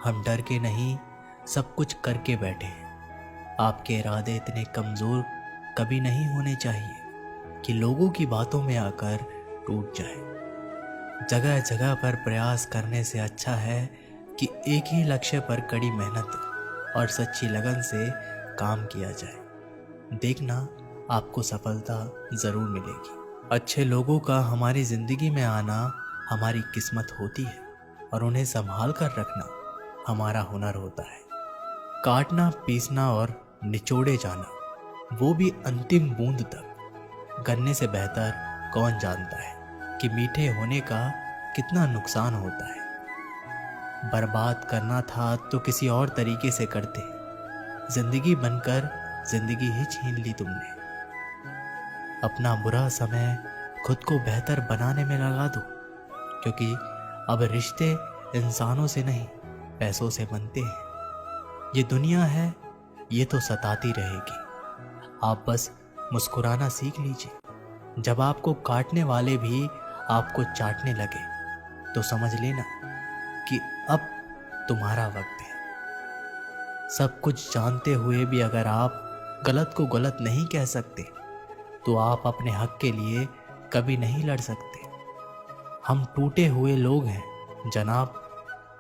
हम डर के नहीं, सब कुछ करके बैठे हैं। आपके इरादे इतने कमज़ोर कभी नहीं होने चाहिए कि लोगों की बातों में आकर टूट जाए। जगह जगह पर प्रयास करने से अच्छा है कि एक ही लक्ष्य पर कड़ी मेहनत और सच्ची लगन से काम किया जाए। देखना, आपको सफलता ज़रूर मिलेगी। अच्छे लोगों का हमारी ज़िंदगी में आना हमारी किस्मत होती है और उन्हें संभाल कर रखना हमारा हुनर होता है। काटना, पीसना और निचोड़े जाना, वो भी अंतिम बूंद तक, गन्ने से बेहतर कौन जानता है कि मीठे होने का कितना नुकसान होता है। बर्बाद करना था तो किसी और तरीके से करते, जिंदगी बनकर जिंदगी ही छीन ली तुमने। अपना बुरा समय खुद को बेहतर बनाने में लगा दो, क्योंकि अब रिश्ते इंसानों से नहीं पैसों से बनते हैं। ये दुनिया है, ये तो सताती रहेगी। आप बस मुस्कुराना सीख लीजिए। जब आपको काटने वाले भी आपको चाटने लगे तो समझ लेना कि अब तुम्हारा वक्त है। सब कुछ जानते हुए भी अगर आप गलत को गलत नहीं कह सकते तो आप अपने हक के लिए कभी नहीं लड़ सकते। हम टूटे हुए लोग हैं जनाब,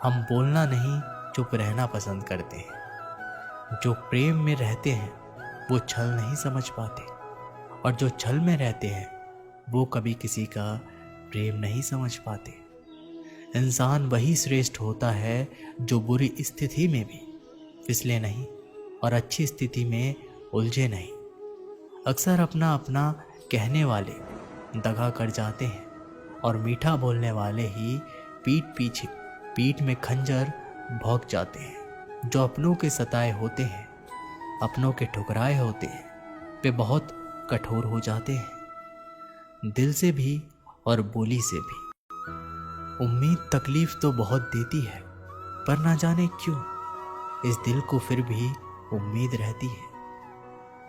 हम बोलना नहीं चुप रहना पसंद करते हैं। जो प्रेम में रहते हैं वो छल नहीं समझ पाते, और जो छल में रहते हैं वो कभी किसी का प्रेम नहीं समझ पाते। इंसान वही श्रेष्ठ होता है जो बुरी स्थिति में भी फिसले नहीं और अच्छी स्थिति में उलझे नहीं। अक्सर अपना अपना कहने वाले दगा कर जाते हैं और मीठा बोलने वाले ही पीठ में खंजर भोंक जाते हैं। जो अपनों के सताए होते हैं, अपनों के ठुकराए होते हैं, वे बहुत कठोर हो जाते हैं, दिल से भी और बोली से भी। उम्मीद तकलीफ तो बहुत देती है, पर ना जाने क्यों इस दिल को फिर भी उम्मीद रहती है।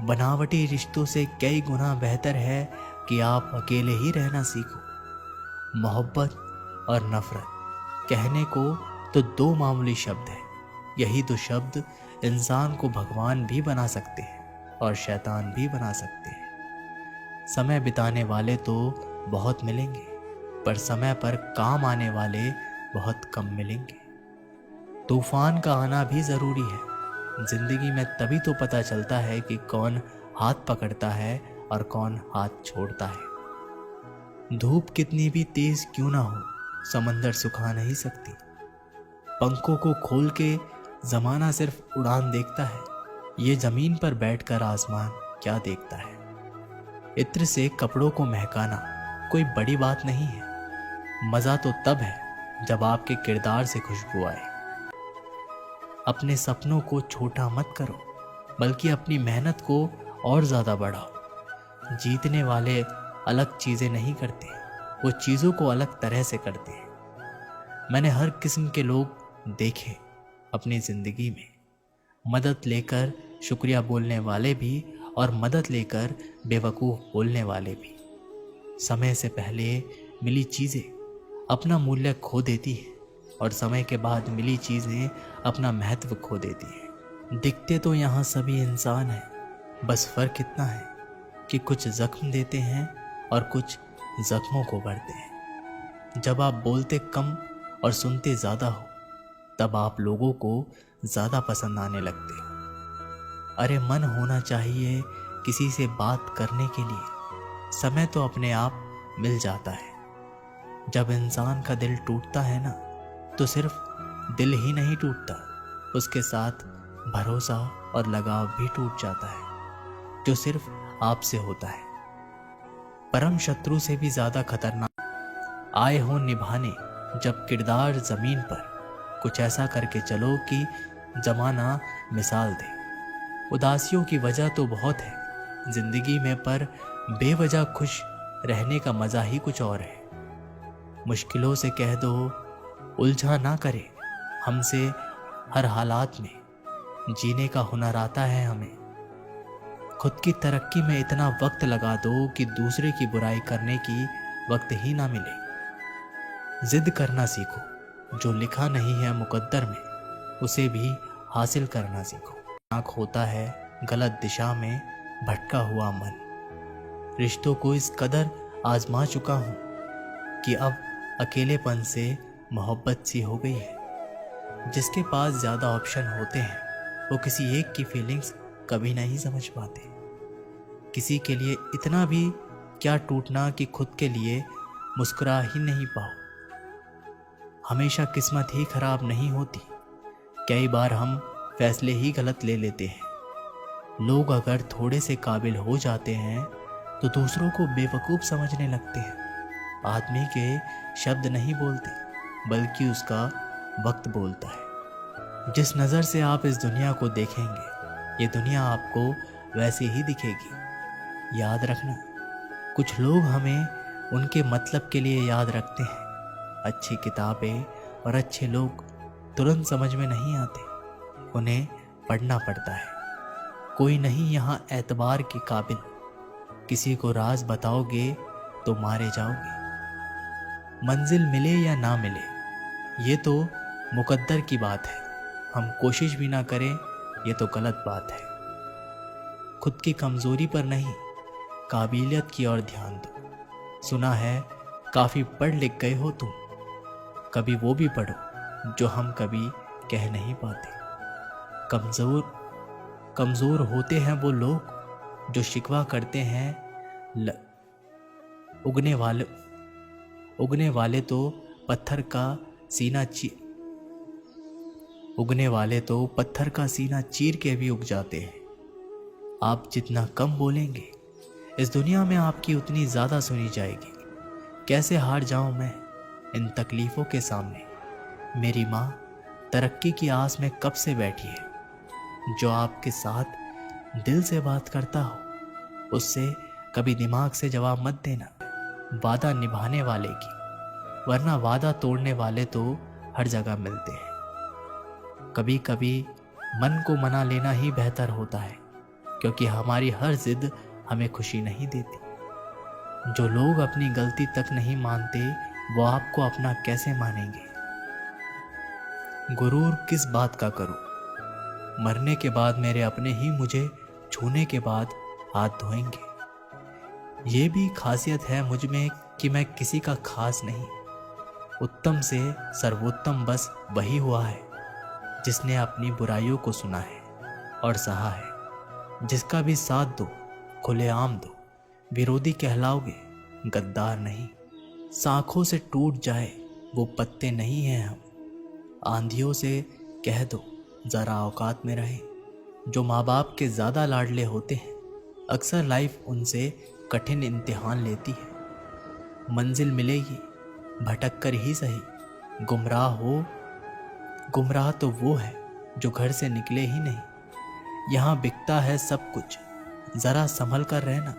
बनावटी रिश्तों से कई गुना बेहतर है कि आप अकेले ही रहना सीखो। मोहब्बत और नफरत कहने को तो दो मामूली शब्द हैं। यही दो शब्द इंसान को भगवान भी बना सकते हैं और शैतान भी बना सकते हैं। समय बिताने वाले तो बहुत मिलेंगे, पर समय पर काम आने वाले बहुत कम मिलेंगे। तूफान का आना भी ज़रूरी है। जिंदगी में तभी तो पता चलता है कि कौन हाथ पकड़ता है और कौन हाथ छोड़ता है। धूप कितनी भी तेज क्यों ना हो, समंदर सुखा नहीं सकती। पंखों को खोल के जमाना सिर्फ उड़ान देखता है, ये जमीन पर बैठकर आसमान क्या देखता है। इत्र से कपड़ों को महकाना कोई बड़ी बात नहीं है। मज़ा तो तब है जब आपके किरदार से खुशबू आए। अपने सपनों को छोटा मत करो, बल्कि अपनी मेहनत को और ज़्यादा बढ़ाओ। जीतने वाले अलग चीज़ें नहीं करते, वो चीज़ों को अलग तरह से करते हैं। मैंने हर किस्म के लोग देखे अपनी ज़िंदगी में, मदद लेकर शुक्रिया बोलने वाले भी और मदद लेकर बेवकूफ़ बोलने वाले भी। समय से पहले मिली चीज़ें अपना मूल्य खो देती है और समय के बाद मिली चीज़ें अपना महत्व खो देती है। दिखते तो यहाँ सभी इंसान हैं, बस फ़र्क इतना है कि कुछ ज़ख्म देते हैं और कुछ ज़ख्मों को भरते हैं। जब आप बोलते कम और सुनते ज़्यादा हो, तब आप लोगों को ज़्यादा पसंद आने लगते हो। अरे मन होना चाहिए किसी से बात करने के लिए, समय तो अपने आप मिल जाता है। जब इंसान का दिल टूटता है ना, तो सिर्फ दिल ही नहीं टूटता, उसके साथ भरोसा और लगाव भी टूट जाता है, जो सिर्फ आपसे होता है। परम शत्रु से भी ज़्यादा खतरनाक आए हो निभाने जब किरदार ज़मीन पर, कुछ ऐसा करके चलो कि ज़माना मिसाल दे। उदासियों की वजह तो बहुत है ज़िंदगी में, पर बेवजह खुश रहने का मज़ा ही कुछ और है। मुश्किलों से कह दो उलझा ना करे हमसे, हर हालात में जीने का हुनर आता है हमें। खुद की तरक्की में इतना वक्त लगा दो कि दूसरे की बुराई करने की वक्त ही ना मिले। जिद करना सीखो, जो लिखा नहीं है मुकद्दर में उसे भी हासिल करना सीखो। आँख होता है गलत दिशा में भटका हुआ मन। रिश्तों को इस कदर आजमा चुका हूँ कि अब अकेलेपन से मोहब्बत सी हो गई है। जिसके पास ज़्यादा ऑप्शन होते हैं वो किसी एक की फीलिंग्स कभी नहीं समझ पाते। किसी के लिए इतना भी क्या टूटना कि खुद के लिए मुस्कुरा ही नहीं पाओ। हमेशा किस्मत ही खराब नहीं होती, कई बार हम फैसले ही गलत ले लेते हैं। लोग अगर थोड़े से काबिल हो जाते हैं तो दूसरों को बेवकूफ़ समझने लगते हैं। आदमी के शब्द नहीं बोलते बल्कि उसका वक्त बोलता है। जिस नज़र से आप इस दुनिया को देखेंगे ये दुनिया आपको वैसे ही दिखेगी। याद रखना, कुछ लोग हमें उनके मतलब के लिए याद रखते हैं। अच्छी किताबें और अच्छे लोग तुरंत समझ में नहीं आते, उन्हें पढ़ना पड़ता है। कोई नहीं यहाँ एतबार के काबिल, किसी को राज बताओगे तो मारे जाओगे। मंजिल मिले या ना मिले ये तो मुकद्दर की बात है, हम कोशिश भी ना करें ये तो गलत बात है। खुद की कमज़ोरी पर नहीं काबिलियत की ओर ध्यान दो। सुना है काफ़ी पढ़ लिख गए हो तुम, कभी वो भी पढ़ो जो हम कभी कह नहीं पाते। कमज़ोर होते हैं वो लोग जो शिकवा करते हैं। उगने वाले तो पत्थर का सीना चीर के भी उग जाते हैं। आप जितना कम बोलेंगे इस दुनिया में आपकी उतनी ज़्यादा सुनी जाएगी। कैसे हार जाऊं मैं इन तकलीफ़ों के सामने। मेरी माँ तरक्की की आस में कब से बैठी है। जो आपके साथ दिल से बात करता हो उससे कभी दिमाग से जवाब मत देना। वादा निभाने वाले की, वरना वादा तोड़ने वाले तो हर जगह मिलते हैं। कभी कभी मन को मना लेना ही बेहतर होता है, क्योंकि हमारी हर जिद हमें खुशी नहीं देती। जो लोग अपनी गलती तक नहीं मानते वो आपको अपना कैसे मानेंगे। गुरूर किस बात का करूं, मरने के बाद मेरे अपने ही मुझे छूने के बाद हाथ धोएंगे। ये भी खासियत है मुझ में कि मैं किसी का खास नहीं। उत्तम से सर्वोत्तम बस वही हुआ है जिसने अपनी बुराइयों को सुना है और सहा है। जिसका भी साथ दो खुलेआम दो, विरोधी कहलाओगे गद्दार नहीं। शाखों से टूट जाए वो पत्ते नहीं हैं हम। आंधियों से कह दो ज़रा औकात में रहे। जो माँ बाप के ज़्यादा लाडले होते हैं अक्सर लाइफ उनसे कठिन इम्तिहान लेती है। मंजिल मिलेगी भटक कर ही सही। गुमराह तो वो है जो घर से निकले ही नहीं। यहाँ बिकता है सब कुछ, ज़रा संभल कर रहना।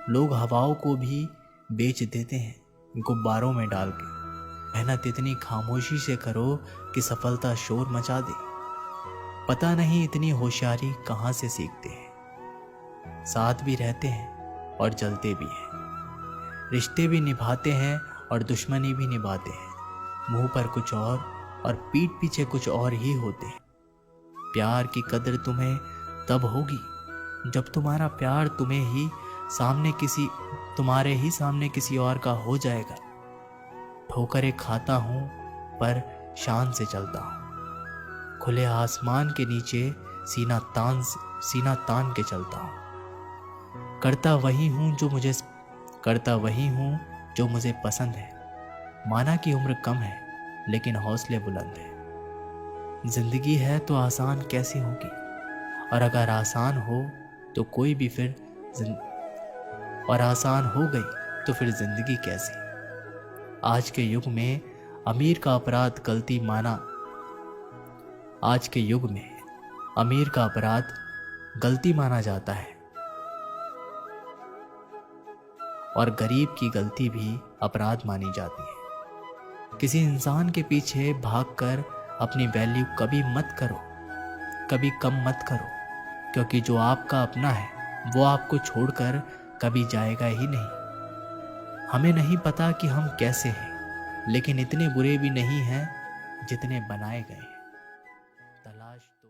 लोग हवाओं को भी बेच देते हैं गुब्बारों में डाल के। मेहनत इतनी खामोशी से करो कि सफलता शोर मचा दे। पता नहीं इतनी होशियारी कहाँ से सीखते हैं। साथ भी रहते हैं और जलते भी हैं। रिश्ते भी निभाते हैं और दुश्मनी भी निभाते हैं। मुंह पर कुछ और पीठ पीछे कुछ और ही होते हैं। प्यार की कदर तुम्हें तब होगी जब तुम्हारा प्यार तुम्हारे ही सामने किसी और का हो जाएगा। ठोकरें खाता हूँ पर शान से चलता हूँ। खुले आसमान के नीचे सीना तान के चलता हूँ। करता वही हूँ जो मुझे पसंद है। माना कि उम्र कम है लेकिन हौसले बुलंद है। जिंदगी है तो आसान कैसी होगी, और अगर आसान हो तो आसान हो गई तो फिर जिंदगी कैसी। आज के युग में अमीर का अपराध गलती माना जाता है और गरीब की गलती भी अपराध मानी जाती है। किसी इंसान के पीछे भागकर अपनी वैल्यू कभी कम मत करो, क्योंकि जो आपका अपना है वो आपको छोड़कर कभी जाएगा ही नहीं। हमें नहीं पता कि हम कैसे हैं, लेकिन इतने बुरे भी नहीं हैं जितने बनाए गए हैं। काश तो